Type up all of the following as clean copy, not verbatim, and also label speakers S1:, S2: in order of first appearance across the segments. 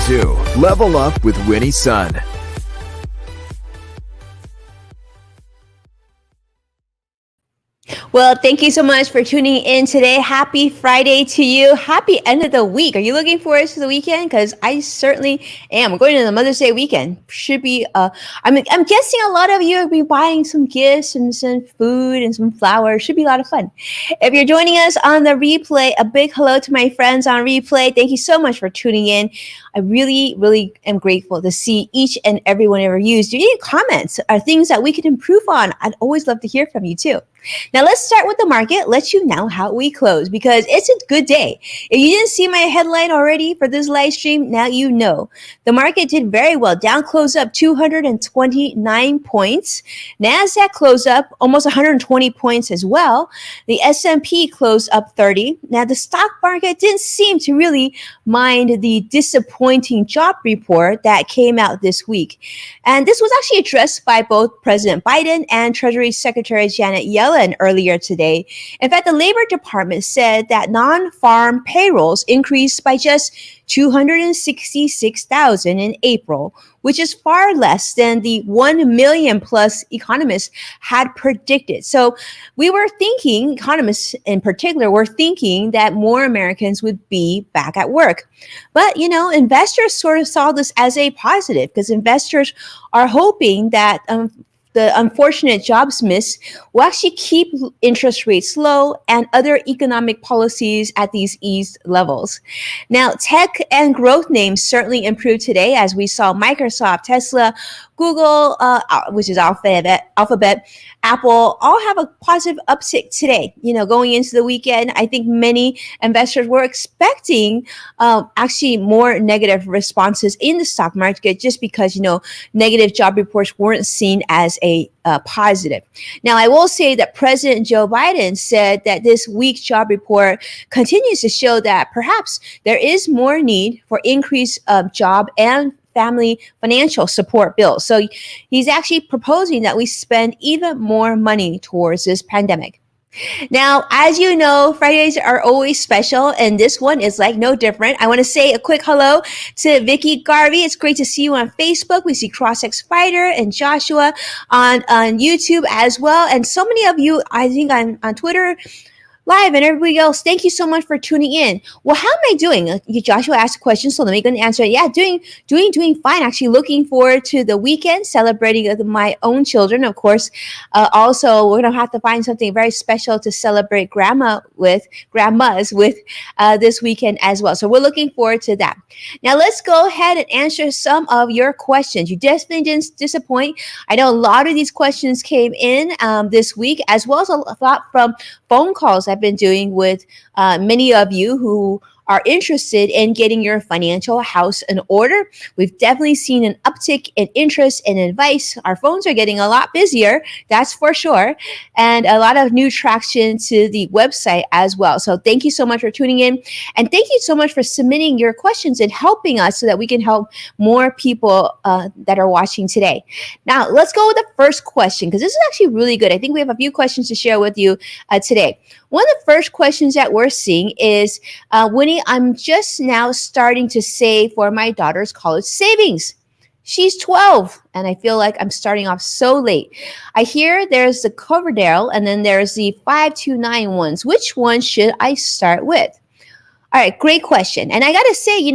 S1: to Level Up with Winnie Sun.
S2: Well, thank you so much for tuning in today. Happy Friday to you. Happy end of the week. Are you looking forward to the weekend? Because I certainly am. We're going to the Mother's Day weekend. Should be, I'm guessing a lot of you will be buying some gifts and some food and some flowers. Should be a lot of fun. If you're joining us on the replay, a big hello to my friends on replay. Thank you so much for tuning in. I really, really am grateful to see each and every one of your views. Do you any comments or things that we can improve on? I'd always love to hear from you too. Now let's start with the market. Let you know how we close because it's a good day. If you didn't see my headline already for this live stream, now you know. The market did very well. Dow closed up 229 points. NASDAQ closed up almost 120 points as well. The S&P closed up 30. Now the stock market didn't seem to really mind the disappointing job report that came out this week. And this was actually addressed by both President Biden and Treasury Secretary Janet Yellen earlier today. In fact, the Labor Department said that non-farm payrolls increased by just 266,000 in April, which is far less than the 1 million plus economists had predicted. So we were thinking, economists in particular, were thinking that more Americans would be back at work. But, investors sort of saw this as a positive because investors are hoping that the unfortunate jobs miss will actually keep interest rates low and other economic policies at these eased levels. Now, tech and growth names certainly improved today as we saw Microsoft, Tesla, Google, which is Alphabet, Apple, all have a positive uptick today. Going into the weekend, I think many investors were expecting actually more negative responses in the stock market just because, negative job reports weren't seen as a positive. Now, I will say that President Joe Biden said that this week's job report continues to show that perhaps there is more need for increased job and family financial support bills. So he's actually proposing that we spend even more money towards this pandemic. Now, as you know, Fridays are always special, and this one is like no different. I want to say a quick hello to Vicky Garvey. It's great to see you on Facebook. We see CrossX Fighter and Joshua on YouTube as well. And so many of you, I think, on Twitter Live and everybody else, thank you so much for tuning in. Well, how am I doing? Joshua asked a question, so let me go and answer it. Yeah, doing fine. Actually, looking forward to the weekend, celebrating with my own children, of course. Also, we're gonna have to find something very special to celebrate grandmas with this weekend as well. So we're looking forward to that. Now, let's go ahead and answer some of your questions. You definitely didn't disappoint. I know a lot of these questions came in this week, as well as a lot from phone calls I've been doing with many of you who are interested in getting your financial house in order. We've definitely seen an uptick in interest and advice. Our phones are getting a lot busier, that's for sure, and a lot of new traction to the website as well. So thank you so much for tuning in, and thank you so much for submitting your questions and helping us so that we can help more people that are watching today. Now, let's go with the first question because this is actually really good. I think we have a few questions to share with you today. One of the first questions that we're seeing is, Winnie, I'm just now starting to save for my daughter's college savings. She's 12, and I feel like I'm starting off so late. I hear there's the Coverdale, and then there's the 529 ones. Which one should I start with? All right, great question. And I got to say,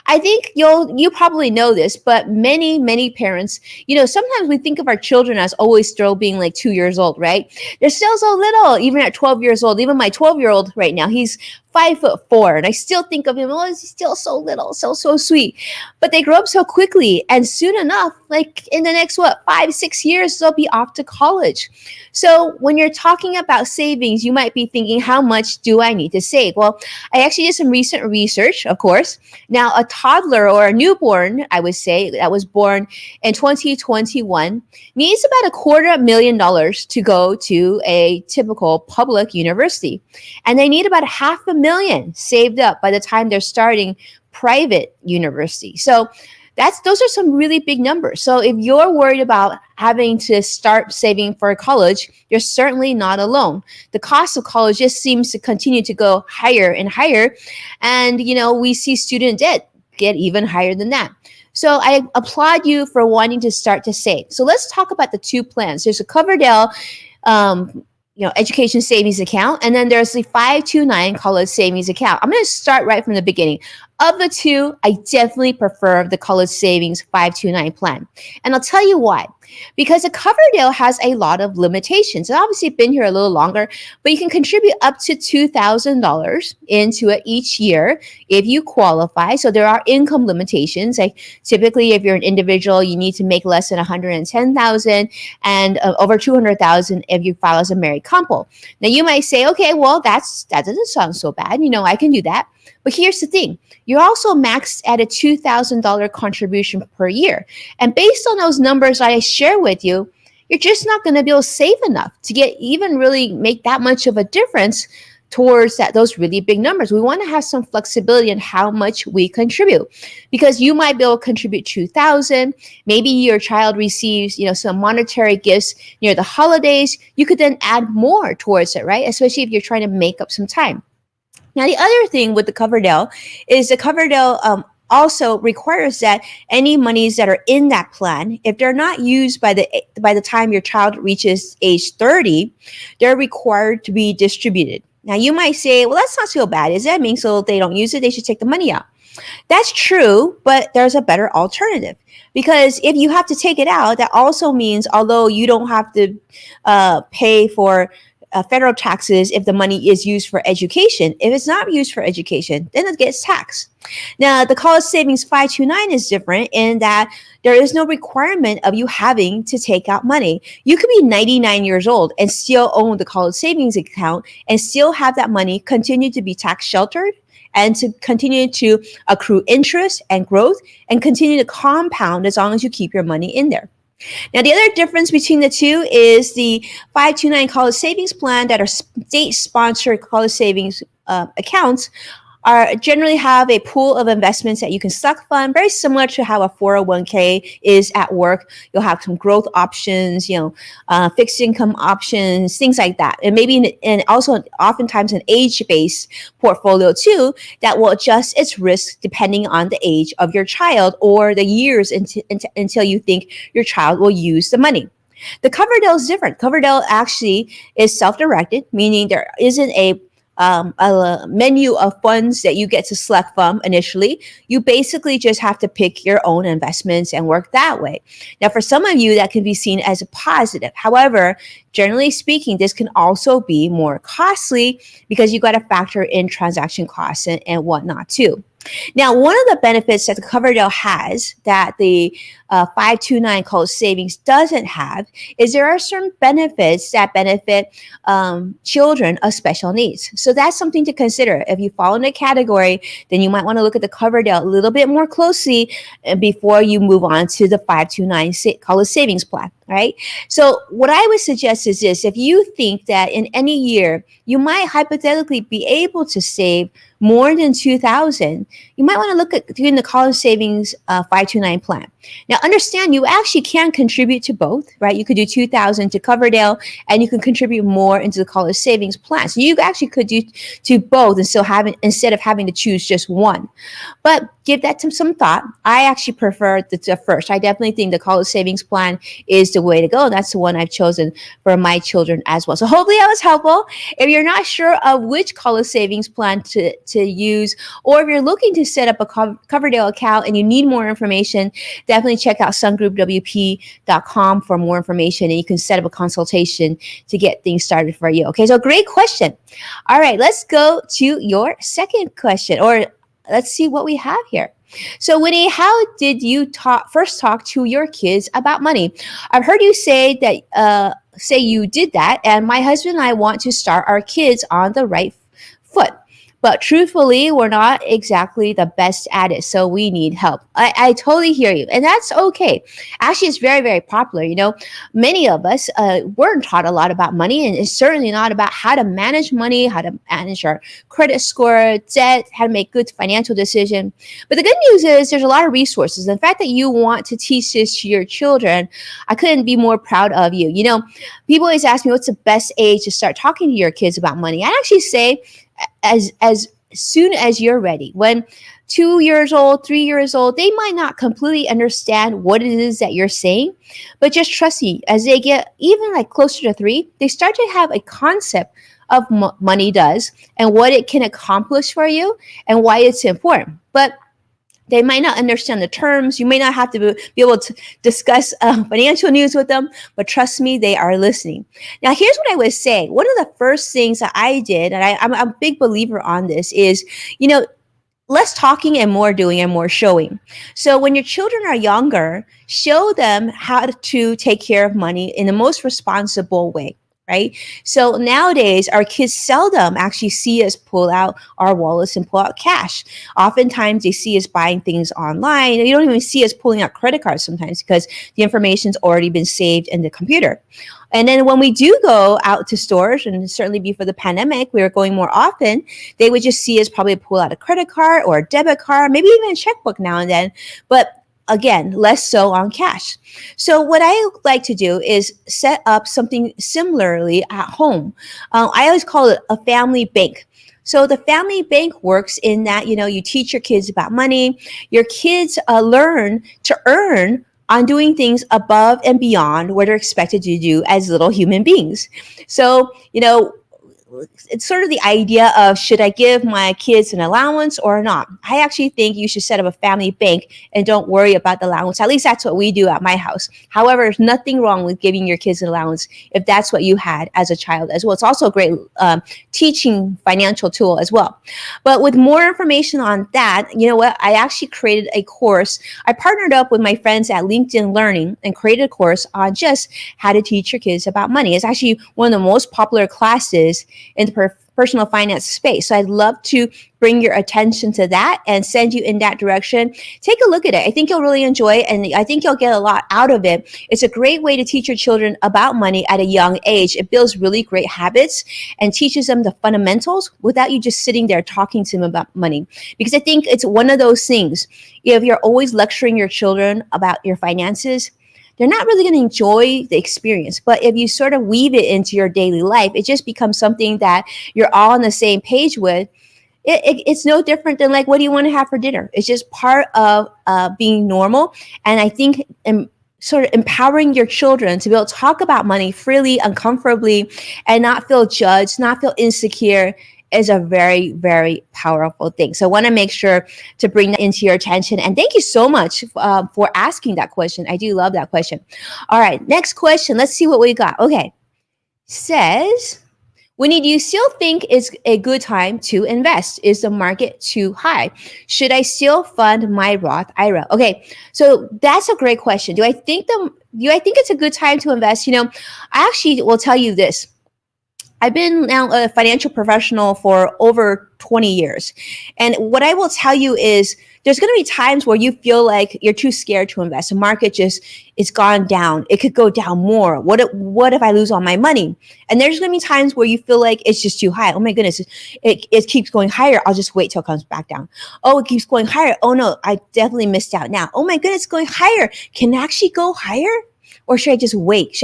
S2: I think you probably know this, but many parents, sometimes we think of our children as always still being like 2 years old, right? They're still so little, even at 12 years old. Even my 12-year-old right now, he's 5'4", and I still think of him, he's still so little, so sweet. But they grow up so quickly, and soon enough, like in the next 5-6 years, they'll be off to college. So when you're talking about savings, you might be thinking, how much do I need to save? Well, I actually did some recent research, of course. Now, a toddler or a newborn, I would say, that was born in 2021 needs about $250,000 to go to a typical public university, and they need about $500,000 saved up by the time they're starting private university. So those are some really big numbers. So if you're worried about having to start saving for college, you're certainly not alone. The cost of college just seems to continue to go higher and higher. And, we see student debt get even higher than that. So I applaud you for wanting to start to save. So let's talk about the two plans. There's a Coverdell education savings account. And then there's the 529 college savings account. I'm going to start right from the beginning. Of the two, I definitely prefer the college savings 529 plan. And I'll tell you why. Because a Coverdell has a lot of limitations. And obviously been here a little longer, but you can contribute up to $2,000 into it each year if you qualify. So there are income limitations. Like typically, if you're an individual, you need to make less than $110,000 and over $200,000 if you file as a married couple. Now you might say, okay, well, that doesn't sound so bad. I can do that. But here's the thing. You're also maxed at a $2,000 contribution per year. And based on those numbers I share with you, you're just not going to be able to save enough to get even really make that much of a difference towards those really big numbers. We want to have some flexibility in how much we contribute, because you might be able to contribute $2,000. Maybe your child receives, some monetary gifts near the holidays. You could then add more towards it, right? Especially if you're trying to make up some time. Now, the other thing with the Coverdell is the Coverdell also requires that any monies that are in that plan, if they're not used by the time your child reaches age 30, they're required to be distributed. Now, you might say, well, that's not so bad, is it? So if they don't use it, they should take the money out. That's true, but there's a better alternative. Because if you have to take it out, that also means although you don't have to pay for federal taxes if the money is used for education. If it's not used for education, then it gets taxed. Now, the college savings 529 is different in that there is no requirement of you having to take out money. You could be 99 years old and still own the college savings account and still have that money continue to be tax sheltered and to continue to accrue interest and growth and continue to compound as long as you keep your money in there. Now, the other difference between the two is the 529 college savings plan that are state-sponsored college savings accounts generally have a pool of investments that you can stock fund, very similar to how a 401k is at work. You'll have some growth options, fixed income options, things like that. And maybe and also oftentimes an age-based portfolio too that will adjust its risk depending on the age of your child or the years until you think your child will use the money. The Coverdell is different. Coverdell actually is self-directed, meaning there isn't a menu of funds that you get to select from initially. You basically just have to pick your own investments and work that way. Now, for some of you, that can be seen as a positive. However, generally speaking, this can also be more costly because you got to factor in transaction costs and whatnot too. Now, one of the benefits that the Coverdell has that the 529 college savings doesn't have is there are certain benefits that benefit children of special needs. So that's something to consider. If you fall in a category, then you might want to look at the Coverdell a little bit more closely before you move on to the 529 college savings plan. Right? So what I would suggest is this: if you think that in any year you might hypothetically be able to save more than $2,000, you might want to look at doing the college savings 529 plan. Now, understand you actually can contribute to both, right? You could do $2,000 to Coverdell, and you can contribute more into the college savings plan. So you actually could do both, and still instead of having to choose just one. But give that some thought. I actually prefer the first. I definitely think the college savings plan is the way to go. That's the one I've chosen for my children as well. So hopefully that was helpful. If you're not sure of which college savings plan to use, or if you're looking to set up a Coverdell account and you need more information, definitely check out sungroupwp.com for more information, and you can set up a consultation to get things started for you. Okay, so great question. All right, let's go to your second question, or let's see what we have here. So, Winnie, how did you first talk to your kids about money? I've heard you say that you did that, and my husband and I want to start our kids on the right foot. But truthfully, we're not exactly the best at it, so we need help. I totally hear you, and that's okay. Actually, it's very, very popular. Many of us weren't taught a lot about money, and it's certainly not about how to manage money, how to manage our credit score, debt, how to make good financial decisions. But the good news is there's a lot of resources. The fact that you want to teach this to your children, I couldn't be more proud of you. People always ask me, what's the best age to start talking to your kids about money? I actually say as soon as you're ready. When 2 years old, 3 years old, they might not completely understand what it is that you're saying, but just trust me, as they get even like closer to 3, they start to have a concept of money does and what it can accomplish for you and why it's important. But they might not understand the terms. You may not have to be able to discuss financial news with them, but trust me, they are listening. Now, here's what I would say. One of the first things that I did, and I'm a big believer on this, is, less talking and more doing and more showing. So when your children are younger, show them how to take care of money in the most responsible way. Right? So nowadays, our kids seldom actually see us pull out our wallets and pull out cash. Oftentimes, they see us buying things online. You don't even see us pulling out credit cards sometimes because the information's already been saved in the computer. And then when we do go out to stores, and certainly before the pandemic, we were going more often, they would just see us probably pull out a credit card or a debit card, maybe even a checkbook now and then. But again, less so on cash. So what I like to do is set up something similarly at home. I always call it a family bank. So the family bank works in that, you teach your kids about money. Your kids learn to earn on doing things above and beyond what they're expected to do as little human beings. So, it's sort of the idea of, should I give my kids an allowance or not? I actually think you should set up a family bank and don't worry about the allowance. At least that's what we do at my house. However, there's nothing wrong with giving your kids an allowance if that's what you had as a child as well. It's also a great teaching financial tool as well. But with more information on that, you know what? I actually created a course. I partnered up with my friends at LinkedIn Learning and created a course on just how to teach your kids about money. It's actually one of the most popular classes in the personal finance space. So I'd love to bring your attention to that and send you in that direction. Take a look at it. I think you'll really enjoy it, and I think you'll get a lot out of it. It's a great way to teach your children about money at a young age. It builds really great habits and teaches them the fundamentals without you just sitting there talking to them about money. Because I think it's one of those things, if you're always lecturing your children about your finances, they're not really going to enjoy the experience. But if you sort of weave it into your daily life, it just becomes something that you're all on the same page with. It's no different than like, what do you want to have for dinner? It's just part of being normal. And I think sort of empowering your children to be able to talk about money freely, uncomfortably, and not feel judged, not feel insecure, is a very, very powerful thing. So I want to make sure to bring that into your attention. And thank you so much for asking that question. I do love that question. All right, next question. Let's see what we got. Okay. Says, Winnie, do you still think it's a good time to invest? Is the market too high? Should I still fund my Roth IRA? Okay, so that's a great question. Do I think it's a good time to invest? I actually will tell you this. I've been now a financial professional for over 20 years. And what I will tell you is there's going to be times where you feel like you're too scared to invest. The market it's gone down. It could go down more. What if I lose all my money? And there's going to be times where you feel like it's just too high. Oh my goodness, it keeps going higher. I'll just wait till it comes back down. Oh, it keeps going higher. Oh no, I definitely missed out now. Oh my goodness, it's going higher. Can it actually go higher? Or should I just wait?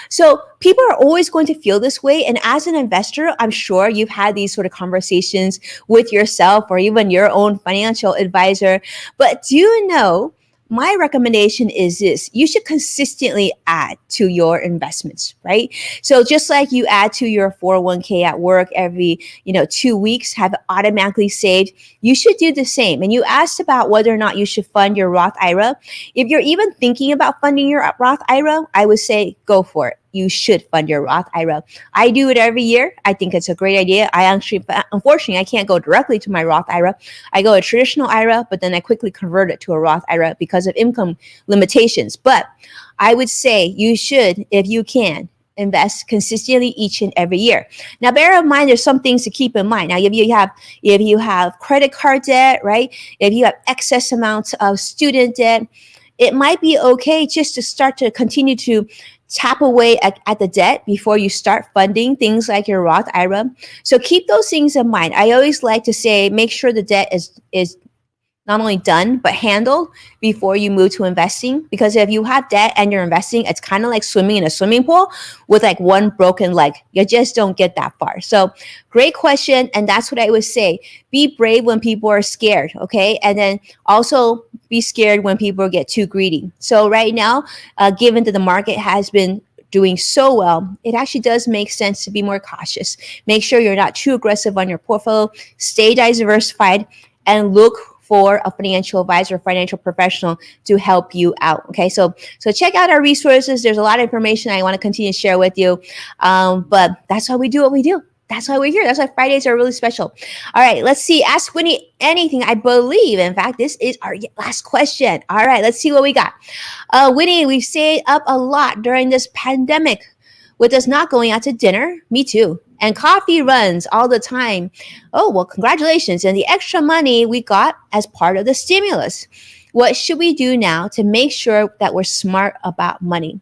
S2: So people are always going to feel this way. And as an investor, I'm sure you've had these sort of conversations with yourself or even your own financial advisor. But do you know, my recommendation is this: you should consistently add to your investments, right? So just like you add to your 401k at work every 2 weeks, have it automatically saved, you should do the same. And you asked about whether or not you should fund your Roth IRA. If you're even thinking about funding your Roth IRA, I would say go for it. You should fund your Roth IRA. I do it every year. I think it's a great idea. Unfortunately, I can't go directly to my Roth IRA. I go a traditional IRA, but then I quickly convert it to a Roth IRA because of income limitations. But I would say you should, if you can, invest consistently each and every year. Now, bear in mind, there's some things to keep in mind. Now, if you have credit card debt, right? If you have excess amounts of student debt, it might be okay just to start to continue to tap away at the debt before you start funding things like your Roth IRA. So keep those things in mind. I always like to say, make sure the debt is not only done, but handled before you move to investing. Because if you have debt and you're investing, it's kind of like swimming in a swimming pool with like one broken leg. You just don't get that far. So great question. And that's what I would say. Be brave when people are scared. Okay. And then also be scared when people get too greedy. So right now, given that the market has been doing so well, it actually does make sense to be more cautious. Make sure you're not too aggressive on your portfolio. Stay diversified and look for a financial advisor, financial professional to help you out. Okay, so check out our resources. There's a lot of information I want to continue to share with you, but that's why we do what we do. That's why we're here. That's why Fridays are really special. All right, let's see. Ask Winnie anything. I believe, in fact, this is our last question. All right, let's see what we got. Winnie, we've stayed up a lot during this pandemic with us not going out to dinner. Me too. And coffee runs all the time. Oh, well, congratulations. And the extra money we got as part of the stimulus. What should we do now to make sure that we're smart about money?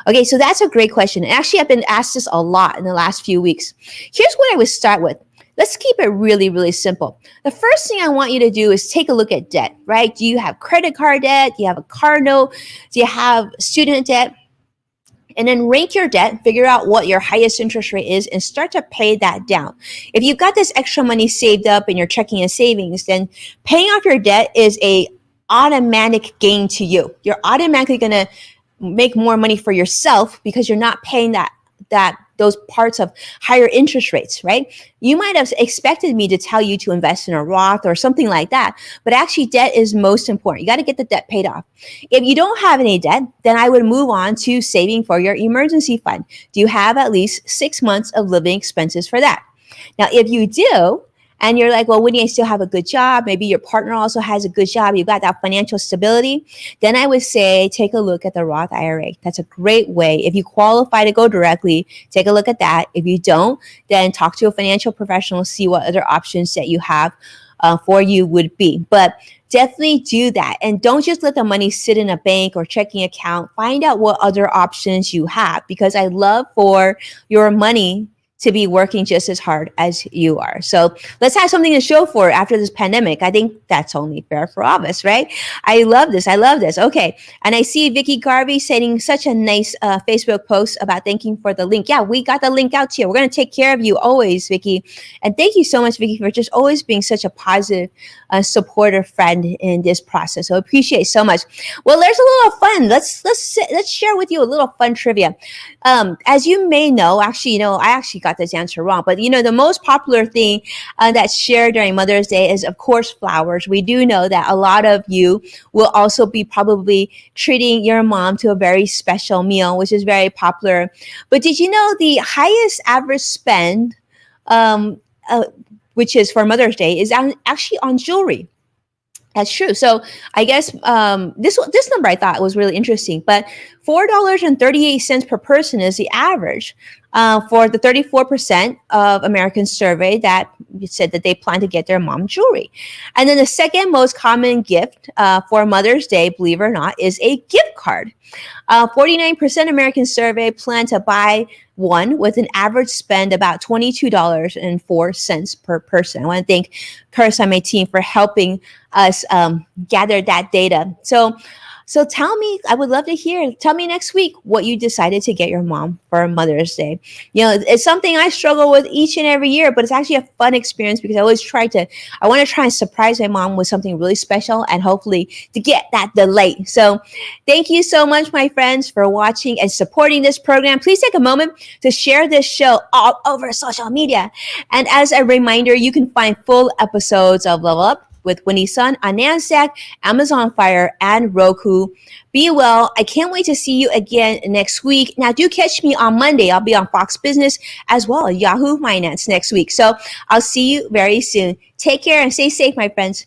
S2: Okay, so that's a great question. And actually, I've been asked this a lot in the last few weeks. Here's what I would start with. Let's keep it really, really simple. The first thing I want you to do is take a look at debt, right? Do you have credit card debt? Do you have a car note? Do you have student debt? And then rank your debt, figure out what your highest interest rate is, and start to pay that down. If you've got this extra money saved up in your checking and savings, then paying off your debt is a automatic gain to you. You're automatically going to make more money for yourself because you're not paying those parts of higher interest rates, right? You might have expected me to tell you to invest in a Roth or something like that, but actually debt is most important. You got to get the debt paid off. If you don't have any debt, then I would move on to saving for your emergency fund. Do you have at least 6 months of living expenses for that? Now, if you do, and you're like, well, Winnie, I still have a good job. Maybe your partner also has a good job. You've got that financial stability. Then I would say, take a look at the Roth IRA. That's a great way. If you qualify to go directly, take a look at that. If you don't, then talk to a financial professional, see what other options that you have for you would be. But definitely do that. And don't just let the money sit in a bank or checking account. Find out what other options you have, because I love for your money to be working just as hard as you are. So let's have something to show for after this pandemic. I think that's only fair for all of us, right? I love this. I love this. Okay. And I see Vicky Garvey saying such a nice Facebook post about thanking for the link. Yeah, we got the link out to you. We're going to take care of you always, Vicky. And thank you so much, Vicky, for just always being such a positive, supportive friend in this process. So I appreciate it so much. Well, there's a little fun. Let's share with you a little fun trivia. As you may know, actually, I actually got this answer wrong, but the most popular thing that's shared during Mother's Day is, of course, flowers. We do know that a lot of you will also be probably treating your mom to a very special meal, which is very popular. But did you know the highest average spend, which is for Mother's Day, is actually on jewelry? That's true. So I guess this number I thought was really interesting, but $4.38 per person is the average for the 34% of Americans surveyed that said that they plan to get their mom jewelry. And then the second most common gift for Mother's Day, believe it or not, is a gift card. 49% Americans surveyed plan to buy one with an average spend about $22.04 per person. I want to thank Curtis on my team for helping us gather that data. So tell me, I would love to hear, tell me next week what you decided to get your mom for Mother's Day. It's something I struggle with each and every year, but it's actually a fun experience because I want to try and surprise my mom with something really special and hopefully to get that delight. So thank you so much, my friends, for watching and supporting this program. Please take a moment to share this show all over social media. And as a reminder, you can find full episodes of Level Up with Winnie Sun on NASDAQ, Amazon Fire, and Roku. Be well. I can't wait to see you again next week. Now, do catch me on Monday. I'll be on Fox Business as well as Yahoo Finance next week. So I'll see you very soon. Take care and stay safe, my friends.